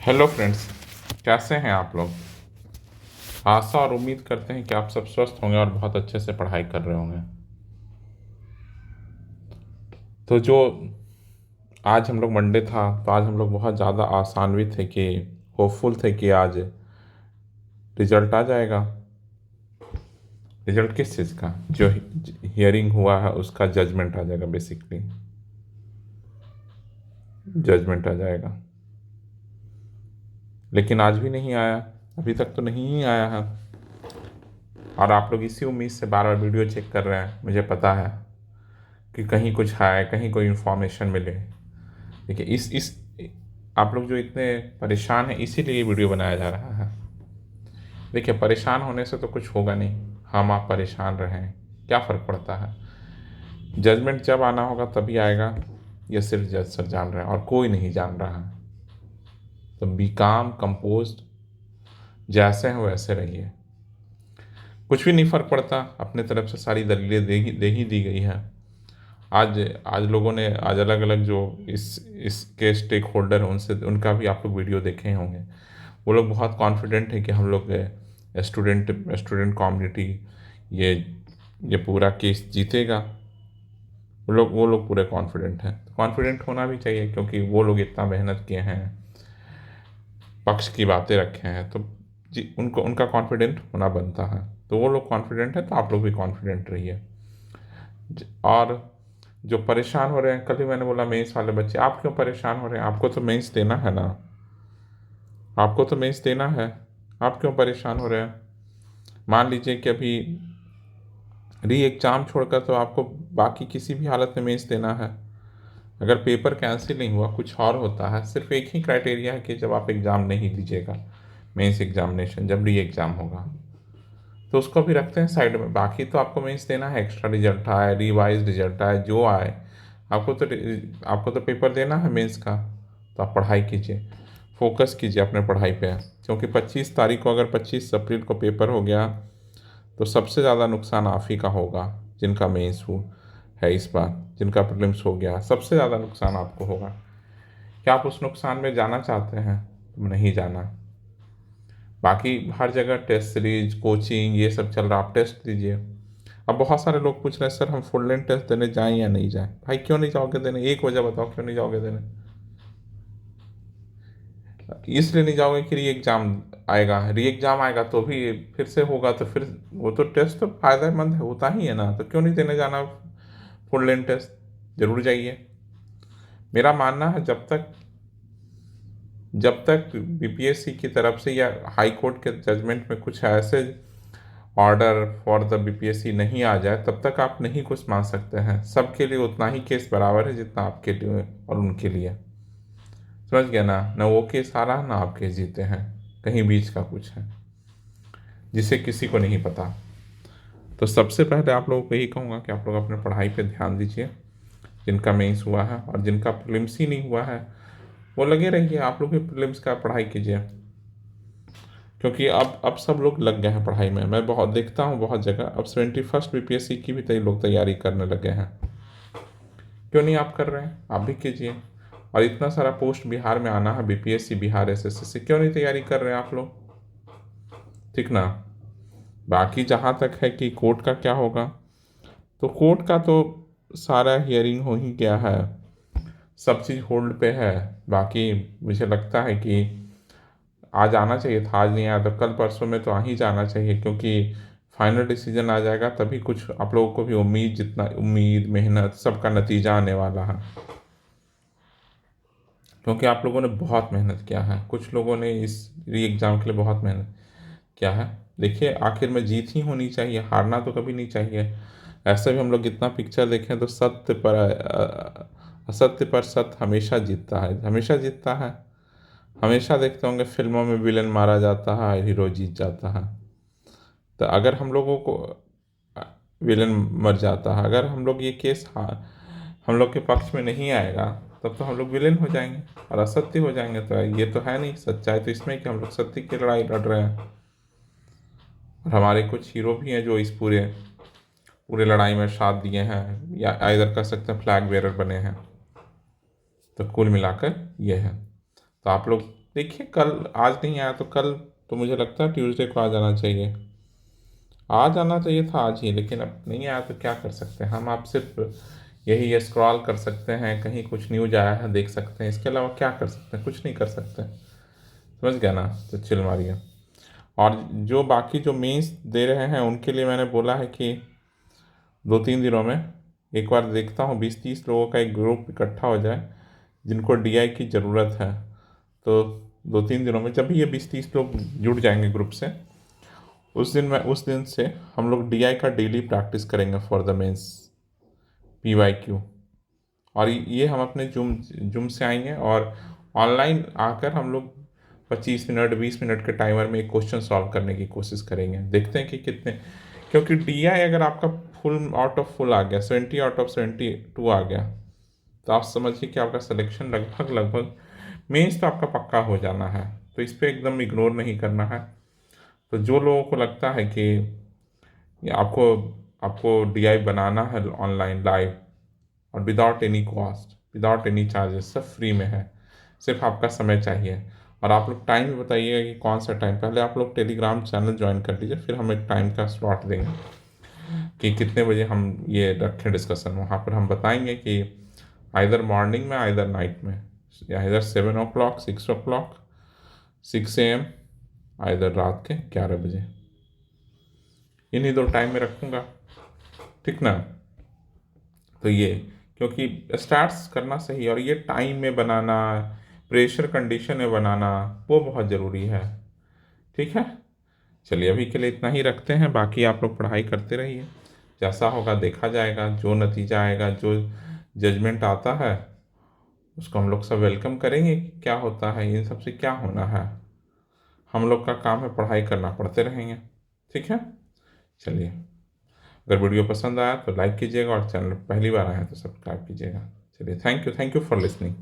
Hello friends, कैसे हैं आप लोग। आशा और उम्मीद करते हैं कि आप सब स्वस्थ होंगे और बहुत अच्छे से पढ़ाई कर रहे होंगे। तो जो आज हम लोग मंडे था, तो आज हम लोग बहुत ज़्यादा आशान्वित थे कि होपफुल थे कि आज रिजल्ट आ जाएगा। रिजल्ट किस चीज़ का? जो हियरिंग हुआ है उसका जजमेंट आ जाएगा। बेसिकली जजमेंट आ जाएगा, लेकिन आज भी नहीं आया। अभी तक तो नहीं ही आया है। और आप लोग इसी उम्मीद से बार बार वीडियो चेक कर रहे हैं, मुझे पता है कि कहीं कुछ है, कहीं कोई इन्फॉर्मेशन मिले। देखिए इस आप लोग जो इतने परेशान हैं, इसीलिए ये वीडियो बनाया जा रहा है। देखिए, परेशान होने से तो कुछ होगा नहीं। हम आप परेशान रहें, क्या फ़र्क पड़ता है। जजमेंट जब आना होगा तभी आएगा। ये सिर्फ जज सर जान रहे हैं और कोई नहीं जान रहा है। तो बी काम कंपोज्ड, जैसे हैं वैसे रहिए। कुछ भी नहीं फ़र्क पड़ता। अपने तरफ से सारी दलीलें दे ही दी गई है। आज आज लोगों ने आज अलग अलग जो इसके स्टेक होल्डर हैं, उनसे उनका भी आप लोग वीडियो देखे होंगे। वो लोग बहुत कॉन्फिडेंट है कि हम लोग स्टूडेंट स्टूडेंट कम्युनिटी ये ये पूरा केस जीतेगा। वो लोग पूरे कॉन्फिडेंट हैं। कॉन्फिडेंट होना भी चाहिए, क्योंकि वो लोग इतना मेहनत किए हैं, पक्ष की बातें रखे हैं, तो जी उनको उनका कॉन्फिडेंट होना बनता है। तो वो लोग कॉन्फिडेंट है, तो आप लोग भी कॉन्फिडेंट रहिए। और जो परेशान हो रहे हैं, कल ही मैंने बोला मेंस वाले बच्चे, आप क्यों परेशान हो रहे हैं? आपको तो मेंस देना है ना, आपको तो मेंस देना है। आप क्यों परेशान हो रहे हैं? मान लीजिए कि अभी री एग्ज़ाम छोड़कर तो आपको बाकी किसी भी हालत में मेंस देना है। अगर पेपर कैंसिल नहीं हुआ, कुछ और होता है, सिर्फ एक ही क्राइटेरिया है कि जब आप एग्ज़ाम नहीं दीजिएगा, मेंस एग्जामिनेशन जब री एग्ज़ाम होगा, तो उसको भी रखते हैं साइड में। बाकी तो आपको मेंस देना है। एक्स्ट्रा रिजल्ट आए, रिवाइज रिजल्ट आए, जो आए, आपको तो पेपर देना है मेंस का। तो आप पढ़ाई कीजिए, फोकस कीजिए अपने पढ़ाई पे। क्योंकि 25 तारीख को, अगर 25 अप्रैल को पेपर हो गया, तो सबसे ज़्यादा नुकसान आप ही का होगा। जिनका मेंस हो है इस बार, जिनका प्रीलिम्स हो गया, सबसे ज़्यादा नुकसान आपको होगा। क्या आप उस नुकसान में जाना चाहते हैं? नहीं जाना। बाकी हर जगह टेस्ट सीरीज, कोचिंग, ये सब चल रहा, आप टेस्ट दीजिए। अब बहुत सारे लोग पूछ रहे हैं, सर हम फुल लेंथ टेस्ट देने जाएं या नहीं जाएं? भाई क्यों नहीं जाओगे देने? एक वजह बताओ क्यों नहीं जाओगे देने। इसलिए नहीं जाओगे कि री एग्ज़ाम आएगा। री एग्ज़ाम आएगा तो भी फिर से होगा, तो फिर वो तो टेस्ट तो फ़ायदेमंद है, होता ही है ना, तो क्यों नहीं देने जाना फुल लेंथ टेस्ट? ज़रूर जाइए। मेरा मानना है, जब तक बीपीएससी की तरफ से या हाई कोर्ट के जजमेंट में कुछ ऐसे ऑर्डर फॉर द बीपीएससी नहीं आ जाए, तब तक आप नहीं कुछ मान सकते हैं। सबके लिए उतना ही केस बराबर है जितना आपके लिए और उनके लिए। समझ गया ना? ना वो केस हारा, ना आप केस जीते हैं, कहीं बीच का कुछ है जिसे किसी को नहीं पता। तो सबसे पहले आप लोगों को यही कहूँगा कि आप लोग अपने पढ़ाई पे ध्यान दीजिए। जिनका मेंस हुआ है और जिनका प्रीलिम्स ही नहीं हुआ है, वो लगे रहिए, आप लोग भी प्रीलिम्स का पढ़ाई कीजिए। क्योंकि अब सब लोग लग गए हैं पढ़ाई में। मैं बहुत देखता हूँ बहुत जगह, अब 71st बीपीएससी की भी कई लोग तैयारी करने लगे हैं। क्यों नहीं आप कर रहे हैं? आप भी कीजिए। और इतना सारा पोस्ट बिहार में आना है, बीपीएससी बिहार एसएससी, क्यों नहीं तैयारी कर रहे हैं आप लोग? ठीक ना? बाकी जहाँ तक है कि कोर्ट का क्या होगा, तो कोर्ट का तो सारा हियरिंग हो ही गया है, सब चीज़ होल्ड पे है। बाकी मुझे लगता है कि आज आना चाहिए था, आज नहीं आया तो कल परसों में तो आ ही जाना चाहिए। क्योंकि फाइनल डिसीजन आ जाएगा तभी कुछ आप लोगों को भी उम्मीद, जितना उम्मीद मेहनत सबका नतीजा आने वाला है। क्योंकि आप लोगों ने बहुत मेहनत किया है, कुछ लोगों ने इस री एग्ज़ाम के लिए बहुत मेहनत किया है। देखिए, आखिर में जीत ही होनी चाहिए, हारना तो कभी नहीं चाहिए। ऐसे भी हम लोग कितना पिक्चर देखें तो असत्य पर सत्य हमेशा जीतता है, हमेशा जीतता है। हमेशा देखते होंगे फिल्मों में विलन मारा जाता है, हीरो जीत जाता है। तो अगर हम लोगों को विलन मर जाता है, अगर हम लोग ये केस हम लोग के पक्ष में नहीं आएगा, तब तो हम लोग विलेन हो जाएंगे और असत्य हो जाएंगे। तो ये तो है नहीं, सच्चाई तो इसमें कि हम लोग सत्य की लड़ाई लड़ रहे हैं। और हमारे कुछ हीरो भी हैं जो इस पूरे पूरे लड़ाई में साथ दिए हैं, या इधर कह सकते हैं फ्लैग बेरर बने हैं। तो कुल मिलाकर ये है। तो आप लोग देखिए कल, आज नहीं आया तो कल, तो मुझे लगता है ट्यूसडे को आ जाना चाहिए। आज आना चाहिए था आज ही, लेकिन अब नहीं आया तो क्या कर सकते हैं हम। आप सिर्फ यही ये स्क्रॉल कर सकते हैं, कहीं कुछ न्यूज आया है देख सकते हैं, इसके अलावा क्या कर सकते हैं, कुछ नहीं कर सकते। समझ गया ना, तो चिल मारिए। और जो बाकी जो मेंस दे रहे हैं उनके लिए मैंने बोला है कि 2-3 दिनों में एक बार देखता हूँ 20-30 लोगों का एक ग्रुप इकट्ठा हो जाए जिनको डीआई की ज़रूरत है। तो 2-3 दिनों में जब भी ये 20-30 लोग जुड़ जाएंगे ग्रुप से, उस दिन से हम लोग डीआई का डेली प्रैक्टिस करेंगे फॉर द मेंस पीवाईक्यू। और ये हम अपने जूम जूम से आएंगे और ऑनलाइन आकर हम लोग 25 मिनट 20 मिनट के टाइमर में एक क्वेश्चन सॉल्व करने की कोशिश करेंगे। देखते हैं कि कितने, क्योंकि डीआई अगर आपका फुल आउट ऑफ फुल आ गया, 70 आउट ऑफ 72 आ गया, तो आप समझिए कि आपका सिलेक्शन लगभग लगभग मेंस तो आपका पक्का हो जाना है। तो इस पर एकदम इग्नोर नहीं करना है। तो जो लोगों को लगता है कि ये आपको आपको डीआई बनाना है ऑनलाइन लाइव और without any cost, without any charges, सब फ्री में है, सिर्फ आपका समय चाहिए। और आप लोग टाइम भी बताइएगा कि कौन सा टाइम। पहले आप लोग टेलीग्राम चैनल ज्वाइन कर लीजिए, फिर हम एक टाइम का स्लॉट देंगे कि कितने बजे हम ये रखें डिस्कशन। वहाँ पर हम बताएंगे कि आइदर मॉर्निंग में, आइदर नाइट में, या इधर 7 o'clock, 6 o'clock, 6 AM, आइदर रात के 11 बजे। इन्हीं 2 टाइम में रखूँगा, ठीक ना। तो ये, क्योंकि स्टार्ट्स करना सही और ये टाइम में बनाना, प्रेशर कंडीशन में बनाना, वो बहुत ज़रूरी है। ठीक है, चलिए अभी के लिए इतना ही रखते हैं। बाकी आप लोग पढ़ाई करते रहिए, जैसा होगा देखा जाएगा। जो नतीजा आएगा, जो जजमेंट आता है, उसको हम लोग सब वेलकम करेंगे कि क्या होता है, इन सब से क्या होना है। हम लोग का काम है पढ़ाई करना, पढ़ते रहेंगे। ठीक है, चलिए। अगर वीडियो पसंद आया तो लाइक कीजिएगा और चैनल पहली बार आया तो सब्सक्राइब कीजिएगा। चलिए, थैंक यू फॉर लिसनिंग।